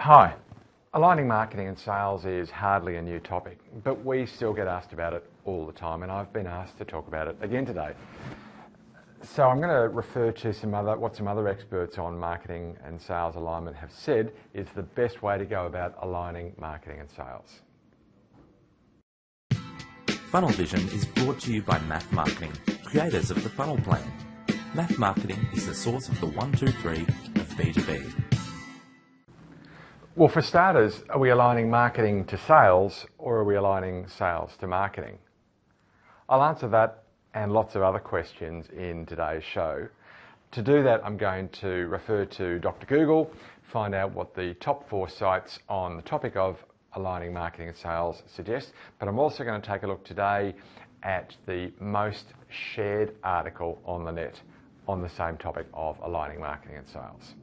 Hi. Aligning marketing and sales is hardly a new topic, but we still get asked about it all the time, and I've been asked to talk about it again today. So I'm going to refer to what some other experts on marketing and sales alignment have said is the best way to go about aligning marketing and sales. Funnel Vision is brought to you by Math Marketing, creators of the Funnel Plan. Math Marketing is the source of the 1, 2, 3 of B2B. Well, for starters, are we aligning marketing to sales or are we aligning sales to marketing? I'll answer that and lots of other questions in today's show. To do that, I'm going to refer to Dr. Google, find out what the top 4 sites on the topic of aligning marketing and sales suggest, but I'm also going to take a look today at the most shared article on the net on the same topic of aligning marketing and sales.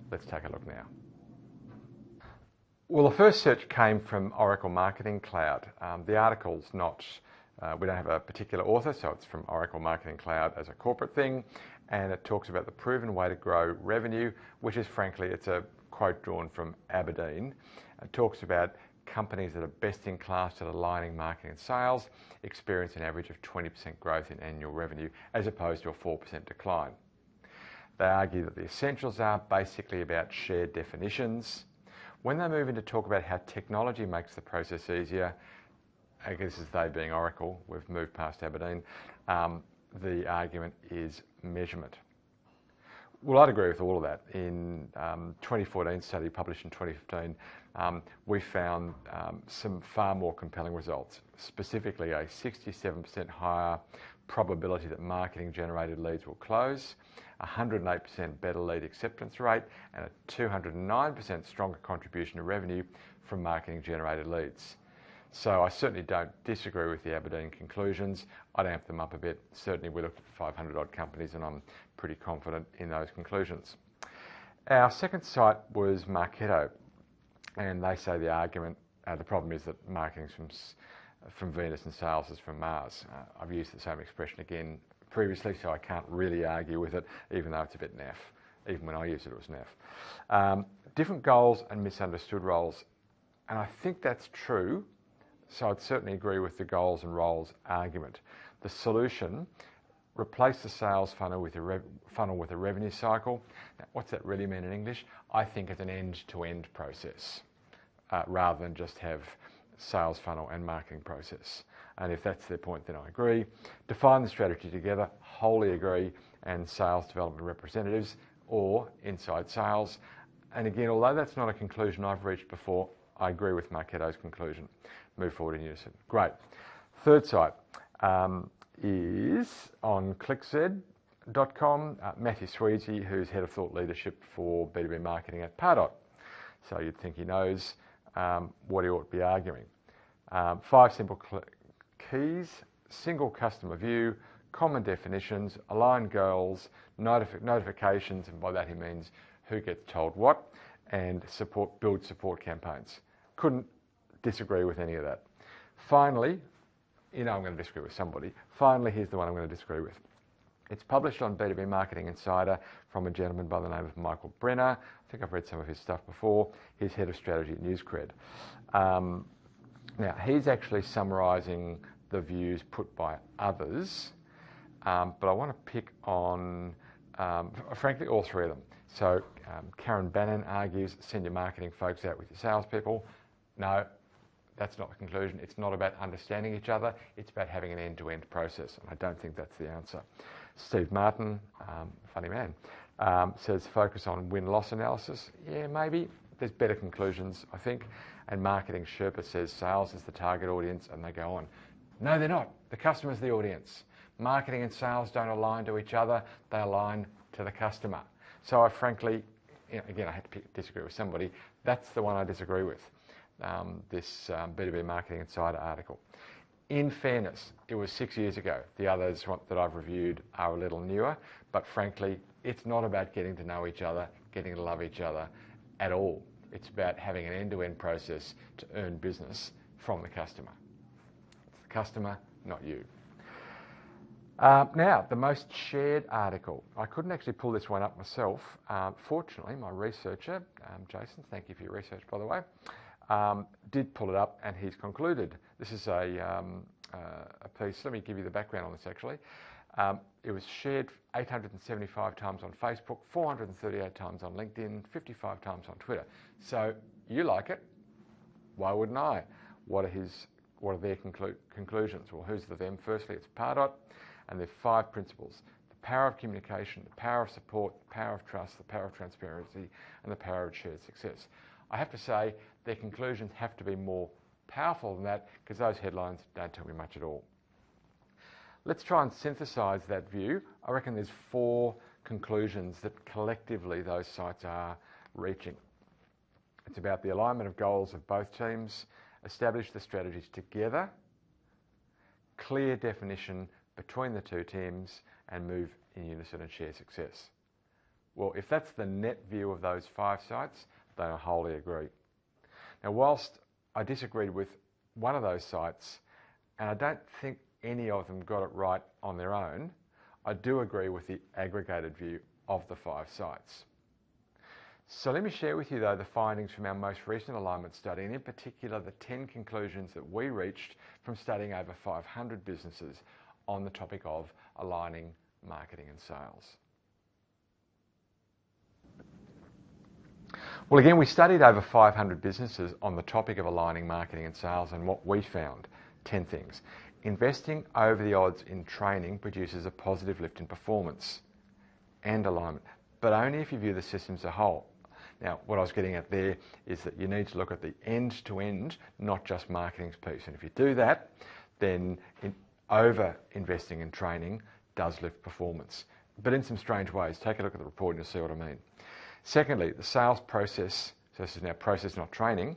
Let's take a look now. Well, the first search came from Oracle Marketing Cloud. The article's not, we don't have a particular author, so it's from Oracle Marketing Cloud as a corporate thing, and it talks about the proven way to grow revenue, which is frankly, it's a quote drawn from Aberdeen. It talks about companies that are best in class at aligning marketing and sales experience an average of 20% growth in annual revenue as opposed to a 4% decline. They argue that the essentials are basically about shared definitions. When they move in to talk about how technology makes the process easier, I guess as they being Oracle, we've moved past Aberdeen, the argument is measurement. Well, I'd agree with all of that. In 2014 study published in 2015, we found some far more compelling results, specifically a 67% higher probability that marketing generated leads will close, 108% better lead acceptance rate, and a 209% stronger contribution to revenue from marketing generated leads. So I certainly don't disagree with the Aberdeen conclusions. I'd amp them up a bit. Certainly we looked at 500 odd companies and I'm pretty confident in those conclusions. Our second site was Marketo, and they say the argument, the problem is that marketing's from Venus and sales is from Mars. I've used the same expression again previously, so I can't really argue with it, even though it's a bit naff. Even when I used it, it was naff. Different goals and misunderstood roles, and I think that's true. So I'd certainly agree with the goals and roles argument. The solution, replace the sales funnel with a revenue cycle. Now, what's that really mean in English? I think it's an end-to-end process rather than just have sales funnel and marketing process. And if that's their point, then I agree. Define the strategy together, wholly agree, and sales development representatives or inside sales. And again, although that's not a conclusion I've reached before, I agree with Marketo's conclusion. Move forward in unison. Great. Third site is on clickz.com. Matthew Sweezy, who's Head of Thought Leadership for B2B Marketing at Pardot. So you'd think he knows what he ought to be arguing. 5 simple keys: single customer view, common definitions, aligned goals, notifications, and by that he means who gets told what, and build support campaigns. Couldn't disagree with any of that. Finally, I'm going to disagree with somebody. Finally, here's the one I'm going to disagree with. It's published on B2B Marketing Insider from a gentleman by the name of Michael Brenner. I think I've read some of his stuff before. He's Head of Strategy at NewsCred. Now, he's actually summarising the views put by others, but I want to pick on, frankly, all 3 of them. So Karen Bannon argues, send your marketing folks out with your salespeople. No, that's not the conclusion. It's not about understanding each other. It's about having an end-to-end process, and I don't think that's the answer. Steve Martin, funny man, says focus on win-loss analysis. Yeah, maybe. There's better conclusions, I think. And Marketing Sherpa says sales is the target audience, and they go on. No, they're not. The customer's the audience. Marketing and sales don't align to each other. They align to the customer. So I frankly, again, I had to disagree with somebody. That's the one I disagree with, this B2B Marketing Insider article. In fairness, it was 6 years ago. The others that I've reviewed are a little newer, but frankly, it's not about getting to know each other, getting to love each other at all. It's about having an end-to-end process to earn business from the customer. It's the customer, not you. Now, the most shared article. I couldn't actually pull this one up myself. Fortunately, my researcher, Jason, thank you for your research, by the way, did pull it up, and he's concluded. This is a piece. Let me give you the background on this, actually. It was shared 875 times on Facebook, 438 times on LinkedIn, 55 times on Twitter. So you like it. Why wouldn't I? What are their conclusions? Well, who's the them? Firstly, it's Pardot, and there are 5 principles: the power of communication, the power of support, the power of trust, the power of transparency, and the power of shared success. I have to say their conclusions have to be more powerful than that, because those headlines don't tell me much at all. Let's try and synthesise that view. I reckon there's 4 conclusions that collectively those sites are reaching. It's about the alignment of goals of both teams, establish the strategies together, clear definition between the 2 teams, and move in unison and share success. Well, if that's the net view of those 5 sites, then I wholly agree. Now, whilst I disagreed with one of those sites, and I don't think any of them got it right on their own, I do agree with the aggregated view of the 5 sites. So let me share with you, though, the findings from our most recent alignment study, and in particular the 10 conclusions that we reached from studying over 500 businesses on the topic of aligning marketing and sales. Well, again, we studied over 500 businesses on the topic of aligning marketing and sales, and what we found, 10 things. Investing over the odds in training produces a positive lift in performance and alignment, but only if you view the system as a whole. Now, what I was getting at there is that you need to look at the end-to-end, not just marketing's piece. And if you do that, then over-investing in training does lift performance, but in some strange ways. Take a look at the report and you'll see what I mean. Secondly, the sales process, so this is now process, not training,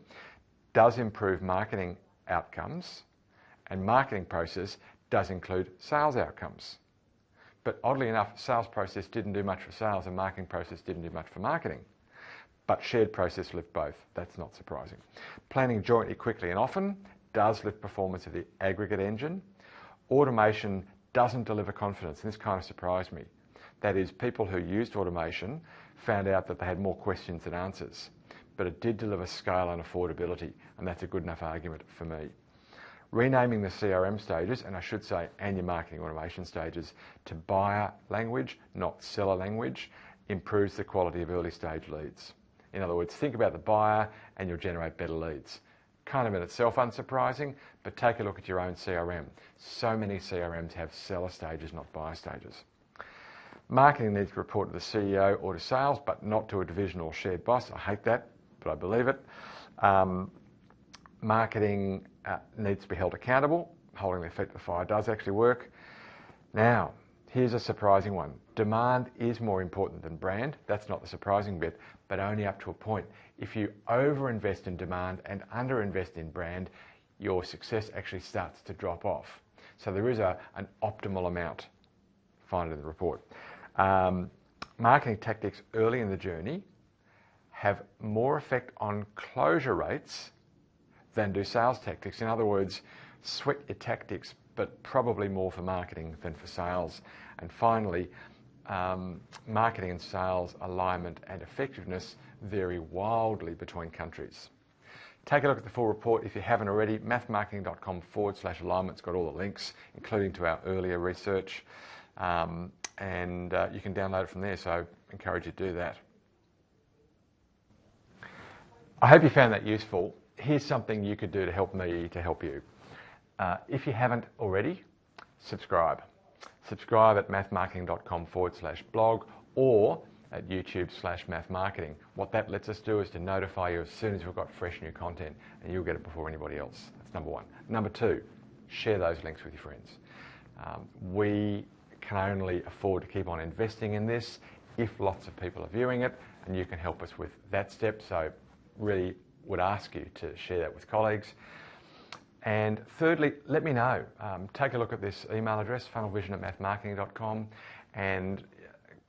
does improve marketing outcomes, and marketing process does include sales outcomes. But oddly enough, sales process didn't do much for sales and marketing process didn't do much for marketing. But shared process lift both. That's not surprising. Planning jointly, quickly and often does lift performance of the aggregate engine. Automation doesn't deliver confidence, and this kind of surprised me. That is, people who used automation found out that they had more questions than answers, but it did deliver scale and affordability, and that's a good enough argument for me. Renaming the CRM stages, and I should say, and your marketing automation stages, to buyer language, not seller language, improves the quality of early stage leads. In other words, think about the buyer and you'll generate better leads. Kind of in itself unsurprising, but take a look at your own CRM. So many CRMs have seller stages, not buyer stages. Marketing needs to report to the CEO or to sales, but not to a divisional or shared boss. I hate that, but I believe it. Marketing needs to be held accountable. Holding their feet to the fire does actually work. Now, here's a surprising one. Demand is more important than brand. That's not the surprising bit, but only up to a point. If you overinvest in demand and underinvest in brand, your success actually starts to drop off. So there is an optimal amount. Find it in the report. Marketing tactics early in the journey have more effect on closure rates than do sales tactics. In other words, sweat your tactics, but probably more for marketing than for sales. And finally, marketing and sales alignment and effectiveness vary wildly between countries. Take a look at the full report if you haven't already. mathmarketing.com/alignment's got all the links, including to our earlier research. And you can download it from there, so I encourage you to do that. I hope you found that useful. Here's something you could do to help me to help you. If you haven't already, subscribe. Subscribe at mathmarketing.com/blog or at YouTube/mathmarketing. What that lets us do is to notify you as soon as we've got fresh new content, and you'll get it before anybody else. That's number one. Number two, share those links with your friends. We can only afford to keep on investing in this if lots of people are viewing it, and you can help us with that step. So really would ask you to share that with colleagues. And thirdly, let me know. Take a look at this email address, funnelvision@mathmarketing.com, and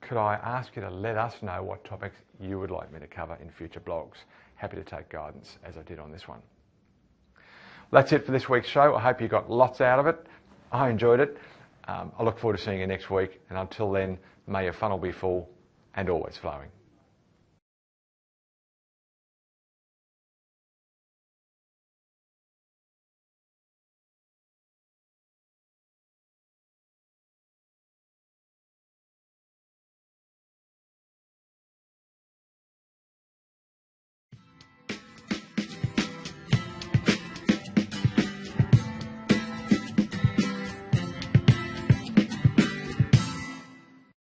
could I ask you to let us know what topics you would like me to cover in future blogs. Happy to take guidance, as I did on this one. That's it for this week's show. I hope you got lots out of it. I enjoyed it. I look forward to seeing you next week, and until then, may your funnel be full and always flowing.